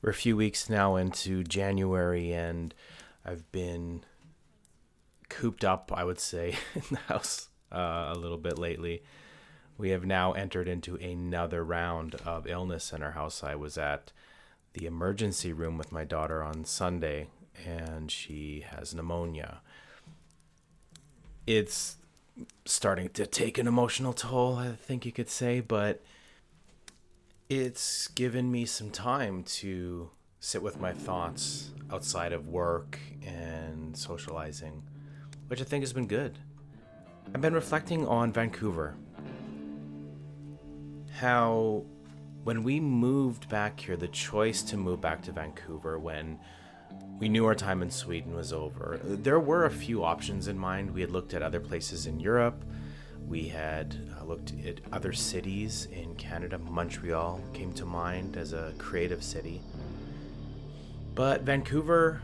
We're a few weeks now into January, and I've been cooped up, I would say, in the house a little bit lately. We have now entered into another round of illness in our house. I was at the emergency room with my daughter on Sunday, and she has pneumonia. It's starting to take an emotional toll, I think you could say, but it's given me some time to sit with my thoughts outside of work and socializing, which I think has been good. I've been reflecting on Vancouver. How, when we moved back here, the choice to move back to Vancouver when we knew our time in Sweden was over, there were a few options in mind. We had looked at other places in Europe. We had looked at other cities in Canada. Montreal came to mind as a creative city. But Vancouver,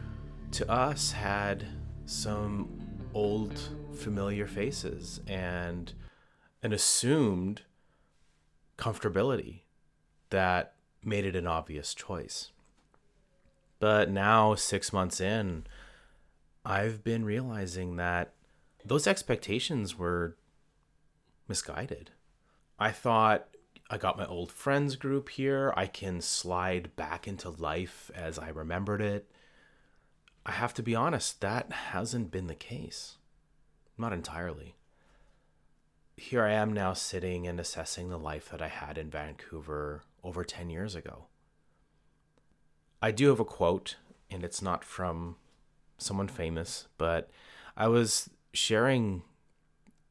to us, had some old familiar faces and an assumed comfortability that made it an obvious choice. But now, 6 months in, I've been realizing that those expectations were misguided. I thought I got my old friends group here. I can slide back into life as I remembered it. I have to be honest, that hasn't been the case. Not entirely. Here I am now sitting and assessing the life that I had in Vancouver over 10 years ago. I do have a quote, and it's not from someone famous, but I was sharing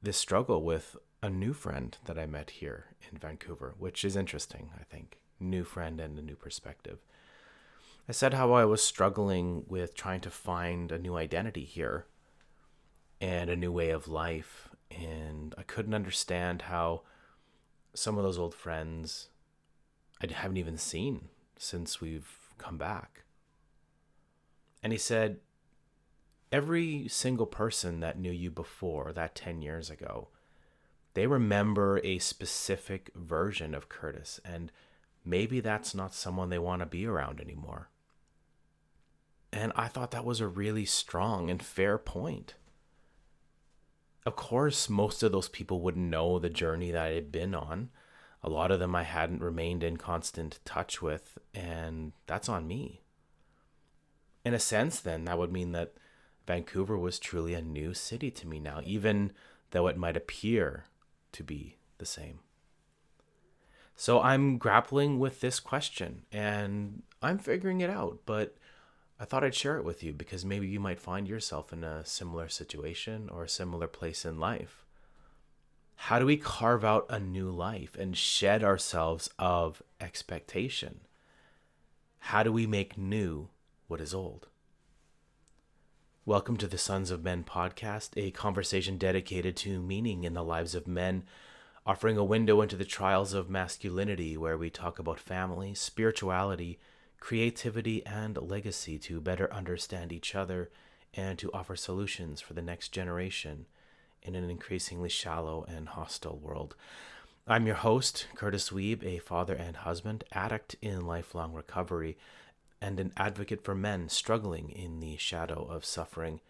this struggle with a new friend that I met here in Vancouver, which is interesting, I think. New friend and a new perspective. I said how I was struggling with trying to find a new identity here and a new way of life, and I couldn't understand how some of those old friends I haven't even seen since we've come back. And he said, every single person that knew you before that 10 years ago, they remember a specific version of Curtis, and maybe that's not someone they want to be around anymore. And I thought that was a really strong and fair point. Of course, most of those people wouldn't know the journey that I had been on. A lot of them I hadn't remained in constant touch with, and that's on me. In a sense, then, that would mean that Vancouver was truly a new city to me now, even though it might appear to be the same. So I'm grappling with this question, and I'm figuring it out, but I thought I'd share it with you because maybe you might find yourself in a similar situation or a similar place in life. How do we carve out a new life and shed ourselves of expectation? How do we make new what is old? Welcome to the Sons of Men podcast, a conversation dedicated to meaning in the lives of men, offering a window into the trials of masculinity where we talk about family, spirituality, creativity, and legacy to better understand each other and to offer solutions for the next generation in an increasingly shallow and hostile world. I'm your host, Curtis Wiebe, a father and husband, addict in lifelong recovery, and an advocate for men struggling in the shadow of suffering.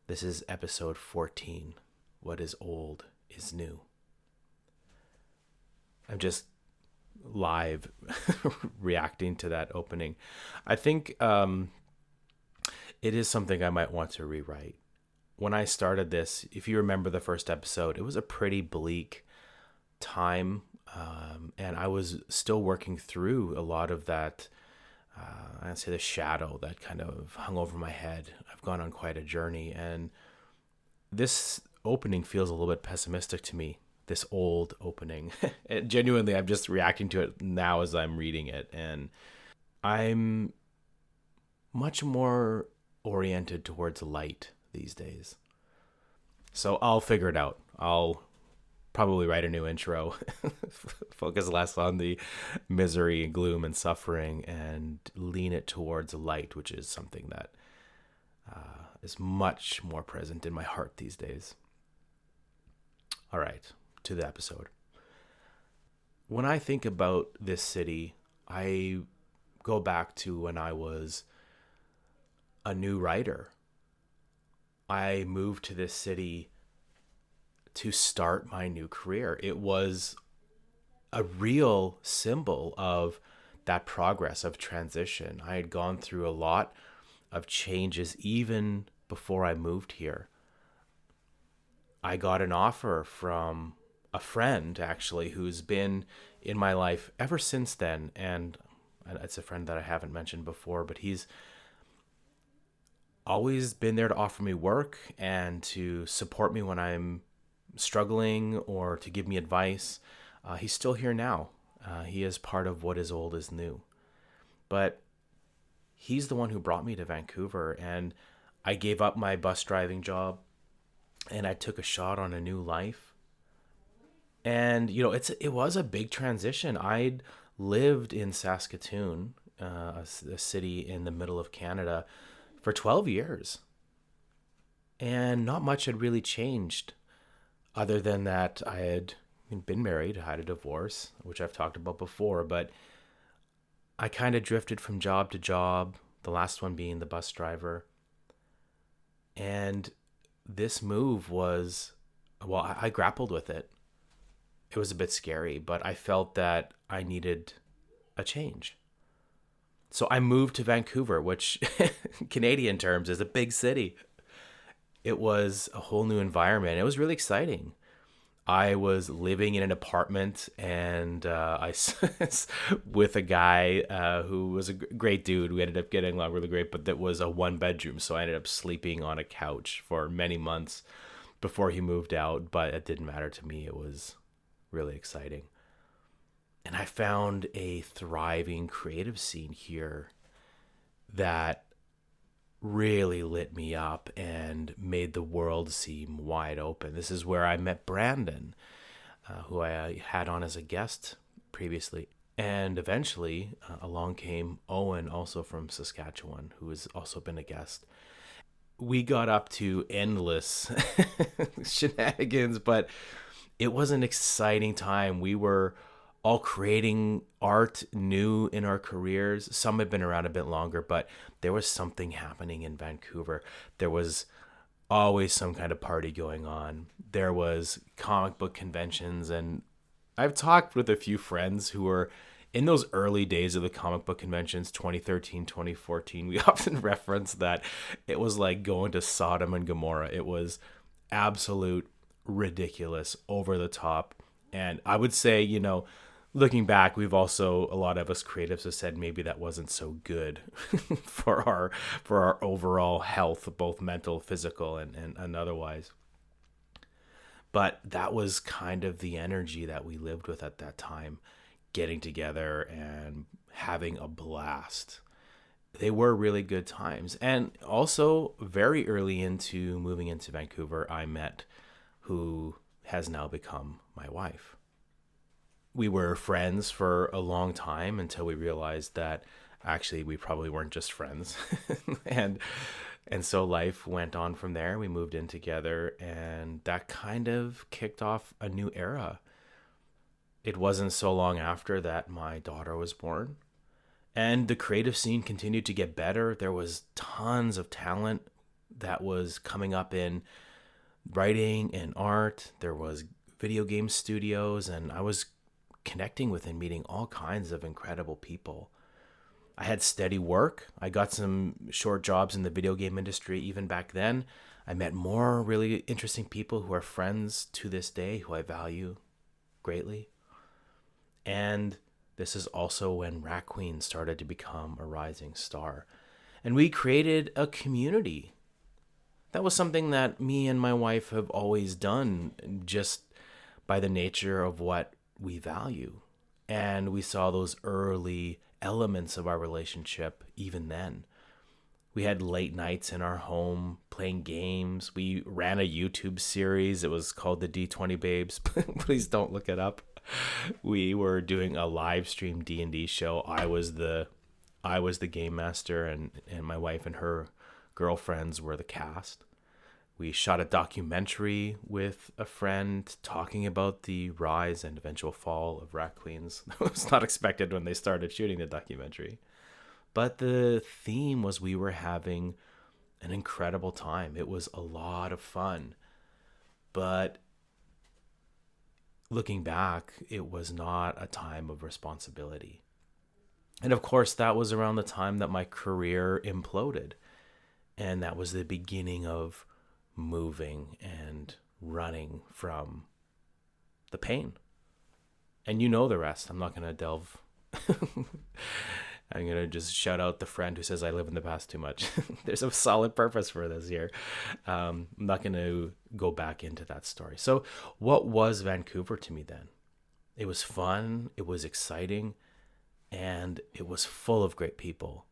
This is episode 14, What is Old is New. I'm just live reacting to that opening. I think it is something I might want to rewrite. When I started this, if you remember the first episode, it was a pretty bleak time, and I was still working through a lot of that, I'd say the shadow that kind of hung over my head. I've gone on quite a journey, and this opening feels a little bit pessimistic to me, this old opening. Genuinely, I'm just reacting to it now as I'm reading it, and I'm much more oriented towards light these days. So I'll figure it out. I'll probably write a new intro, focus less on the misery and gloom and suffering and lean it towards light, which is something that is much more present in my heart these days. All right, to the episode. When I think about this city, I go back to when I was a new writer. I moved to this city to start my new career. It was a real symbol of that progress of transition. I had gone through a lot of changes even before I moved here. I got an offer from a friend actually who's been in my life ever since then, and it's a friend that I haven't mentioned before, but he's always been there to offer me work and to support me when I'm struggling or to give me advice. He's still here now. He is part of what is old is new. But he's the one who brought me to Vancouver, and I gave up my bus driving job and I took a shot on a new life. And it was a big transition. I'd lived in Saskatoon, a city in the middle of Canada, for 12 years. And not much had really changed other than that I had been married, had a divorce, which I've talked about before, but I kind of drifted from job to job, the last one being the bus driver. And this move was, well, I grappled with it. It was a bit scary, but I felt that I needed a change. So I moved to Vancouver, which Canadian terms is a big city. It was a whole new environment. It was really exciting. I was living in an apartment, and with a guy who was a great dude. We ended up getting along really great, but that was a 1 bedroom. So I ended up sleeping on a couch for many months before he moved out, but it didn't matter to me. It was really exciting. And I found a thriving creative scene here that really lit me up and made the world seem wide open. This is where I met Brandon, who I had on as a guest previously. And eventually along came Owen, also from Saskatchewan, who has also been a guest. We got up to endless shenanigans, but it was an exciting time. We were all creating art new in our careers. Some had been around a bit longer, but there was something happening in Vancouver. There was always some kind of party going on. There was comic book conventions, and I've talked with a few friends who were in those early days of the comic book conventions, 2013, 2014. We often reference that it was like going to Sodom and Gomorrah. It was absolute ridiculous, over the top. And I would say, looking back, we've also, a lot of us creatives have said maybe that wasn't so good for our overall health, both mental, physical, and otherwise. But that was kind of the energy that we lived with at that time, getting together and having a blast. They were really good times. And also, very early into moving into Vancouver, I met who has now become my wife. We were friends for a long time until we realized that actually we probably weren't just friends. and so life went on from there. We moved in together, and that kind of kicked off a new era. It wasn't so long after that my daughter was born, and the creative scene continued to get better. There was tons of talent that was coming up in writing and art. There was video game studios, and I was connecting with and meeting all kinds of incredible people. I had steady work. I got some short jobs in the video game industry even back then. I met more really interesting people who are friends to this day, who I value greatly. And this is also when Rat Queen started to become a rising star. And we created a community. That was something that me and my wife have always done, just by the nature of what we value. And we saw those early elements of our relationship even then. We had late nights in our home playing games. We ran a YouTube series. It was called the D20 Babes. Please don't look it up. We were doing a live stream D&D show. I was the game master, and my wife and her girlfriends were the cast. We shot a documentary with a friend talking about the rise and eventual fall of rat queens. That was not expected when they started shooting the documentary. But the theme was we were having an incredible time. It was a lot of fun. But looking back, it was not a time of responsibility. And of course, that was around the time that my career imploded. And that was the beginning of moving and running from the pain. And you know the rest. I'm not going to delve. I'm going to just shout out the friend who says I live in the past too much. There's a solid purpose for this here. I'm not going to go back into that story. So, what was Vancouver to me then? It was fun, it was exciting, and it was full of great people.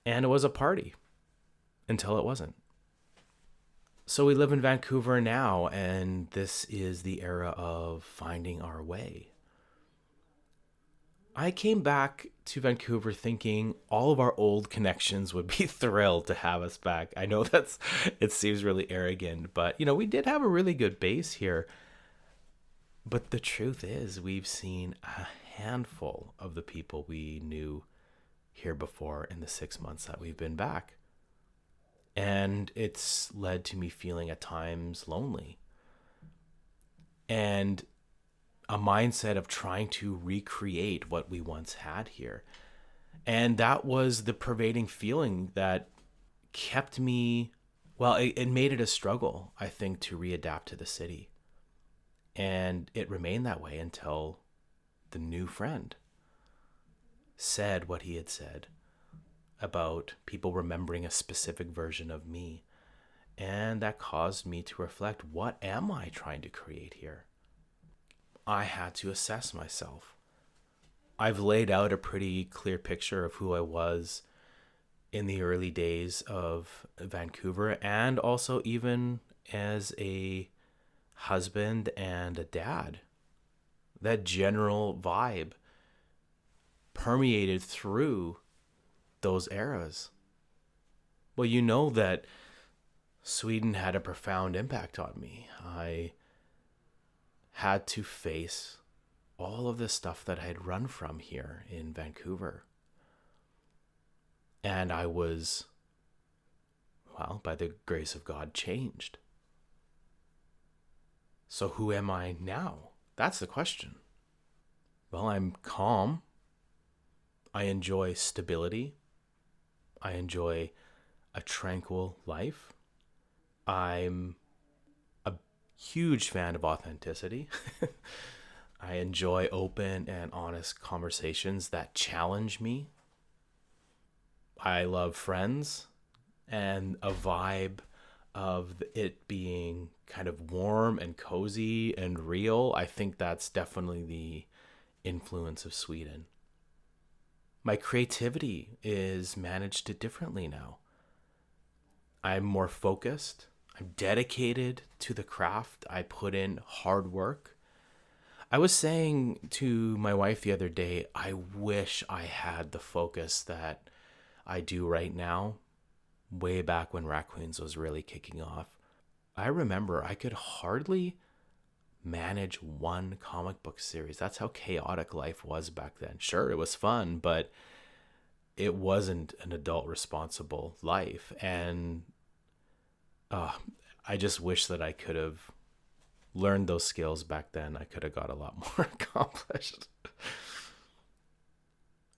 And it was a party until it wasn't. So, we live in Vancouver now, and this is the era of finding our way. I came back to Vancouver thinking all of our old connections would be thrilled to have us back. I know it seems really arrogant, but we did have a really good base here. But the truth is, we've seen a handful of the people we knew here before in the 6 months that we've been back. And it's led to me feeling at times lonely. And a mindset of trying to recreate what we once had here. And that was the pervading feeling that kept me, well, it made it a struggle, I think, to readapt to the city. And it remained that way until the new friend said what he had said about people remembering a specific version of me. And that caused me to reflect, what am I trying to create here? I had to assess myself. I've laid out a pretty clear picture of who I was in the early days of Vancouver, and also even as a husband and a dad. That general vibe permeated through those eras. Well, you know that Sweden had a profound impact on me. I had to face all of the stuff that I had run from here in Vancouver. And I was, well, by the grace of God, changed. So who am I now? That's the question. Well, I'm calm. I enjoy stability. I enjoy a tranquil life. I'm a huge fan of authenticity. I enjoy open and honest conversations that challenge me. I love friends and a vibe of it being kind of warm and cozy and real. I think that's definitely the influence of Sweden. My creativity is managed differently now. I'm more focused. I'm dedicated to the craft. I put in hard work. I was saying to my wife the other day, I wish I had the focus that I do right now, way back when Raccoons was really kicking off. I remember I could hardly manage one comic book series. That's how chaotic life was back then. Sure, it was fun, but it wasn't an adult responsible life. And I just wish that I could have learned those skills back then. I could have got a lot more accomplished.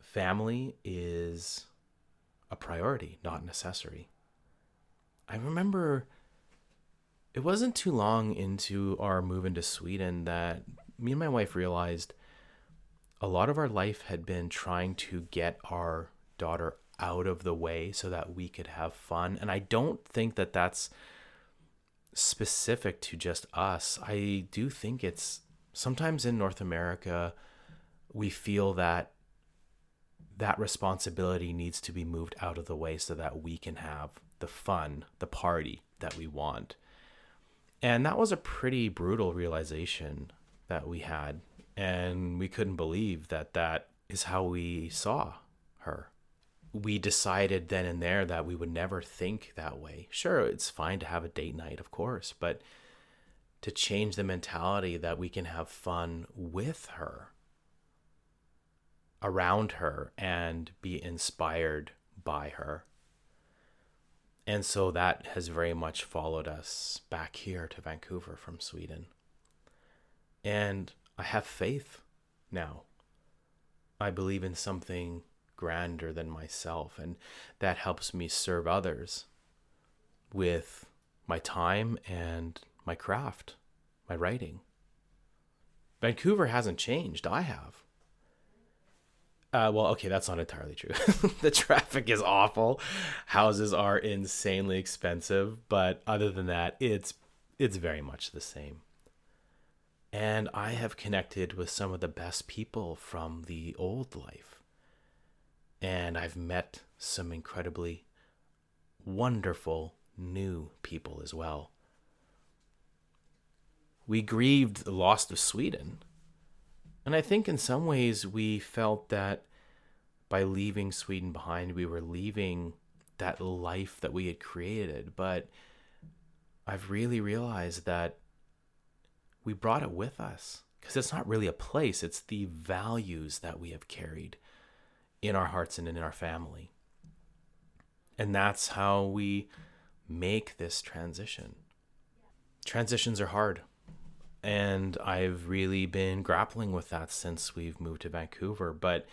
Family is a priority, not an accessory. I remember it wasn't too long into our move into Sweden that me and my wife realized a lot of our life had been trying to get our daughter out of the way so that we could have fun. And I don't think that that's specific to just us. I do think it's sometimes in North America, we feel that responsibility needs to be moved out of the way so that we can have the fun, the party that we want. And that was a pretty brutal realization that we had. And we couldn't believe that that is how we saw her. We decided then and there that we would never think that way. Sure, it's fine to have a date night, of course, but to change the mentality that we can have fun with her, around her and be inspired by her. And so that has very much followed us back here to Vancouver from Sweden. And I have faith now. I believe in something grander than myself, and that helps me serve others with my time and my craft, my writing. Vancouver hasn't changed. I have. Well, okay, that's not entirely true. The traffic is awful. Houses are insanely expensive, but other than that, it's very much the same. And I have connected with some of the best people from the old life. And I've met some incredibly wonderful new people as well. We grieved the loss of Sweden. And I think in some ways we felt that by leaving Sweden behind, we were leaving that life that we had created. But I've really realized that we brought it with us, because it's not really a place, it's the values that we have carried in our hearts and in our family. And that's how we make this transition. Transitions are hard. And I've really been grappling with that since we've moved to Vancouver. But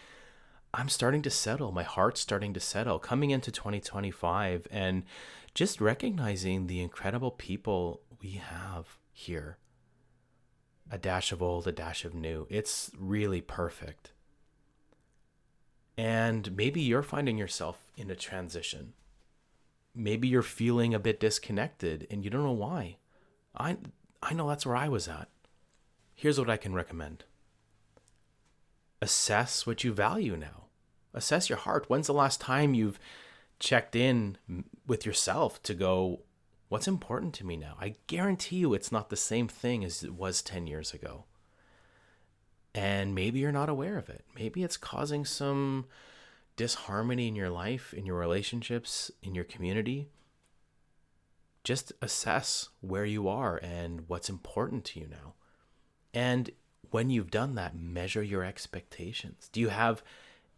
I'm starting to settle. My heart's starting to settle coming into 2025, and just recognizing the incredible people we have here. A dash of old, a dash of new. It's really perfect. And maybe you're finding yourself in a transition. Maybe you're feeling a bit disconnected and you don't know why. I know that's where I was at. Here's what I can recommend. Assess what you value now. Assess your heart. When's the last time you've checked in with yourself to go, what's important to me now? I guarantee you it's not the same thing as it was 10 years ago. And maybe you're not aware of it. Maybe it's causing some disharmony in your life, in your relationships, in your community. Just assess where you are and what's important to you now. And when you've done that, measure your expectations. Do you have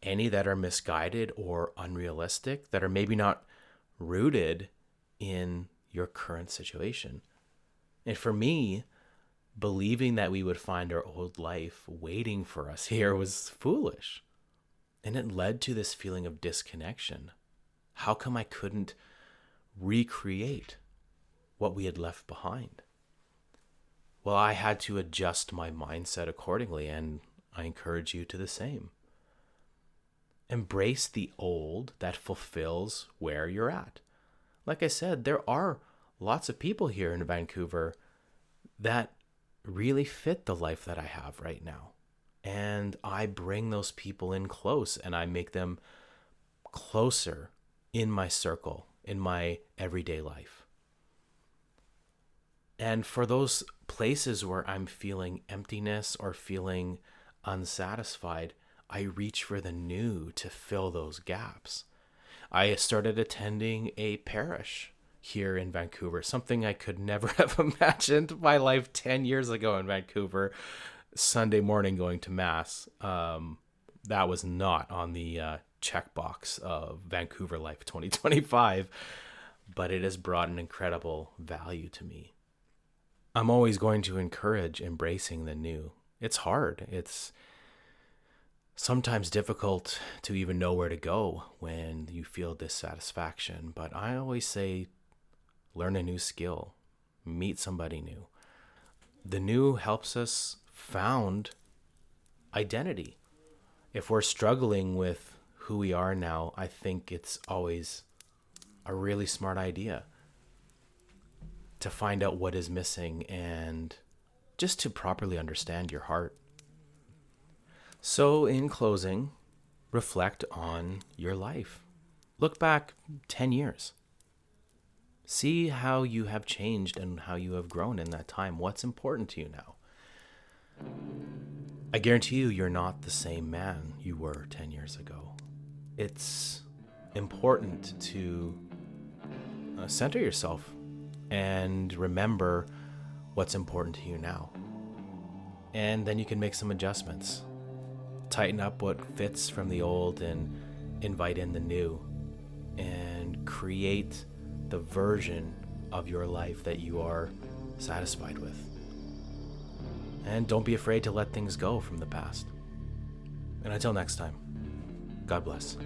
any that are misguided or unrealistic, that are maybe not rooted in your current situation? And for me, believing that we would find our old life waiting for us here was foolish. And it led to this feeling of disconnection. How come I couldn't recreate what we had left behind? Well, I had to adjust my mindset accordingly, and I encourage you to the same. Embrace the old that fulfills where you're at. Like I said, there are lots of people here in Vancouver that really fit the life that I have right now. And I bring those people in close, and I make them closer in my circle, in my everyday life. And for those places where I'm feeling emptiness or feeling unsatisfied, I reach for the new to fill those gaps. I started attending a parish here in Vancouver, something I could never have imagined my life 10 years ago in Vancouver. Sunday morning going to Mass. That was not on the checkbox of Vancouver Life 2025, but it has brought an incredible value to me. I'm always going to encourage embracing the new. It's hard. It's sometimes difficult to even know where to go when you feel dissatisfaction, but I always say, learn a new skill, meet somebody new. The new helps us found identity. If we're struggling with who we are now, I think it's always a really smart idea to find out what is missing and just to properly understand your heart. So in closing, reflect on your life. Look back 10 years. See how you have changed and how you have grown in that time. What's important to you now? I guarantee you, you're not the same man you were 10 years ago. It's important to center yourself and remember what's important to you now. And then you can make some adjustments. tighten up what fits from the old and invite in the new, and create the version of your life that you are satisfied with. And don't be afraid to let things go from the past. And until next time, God bless.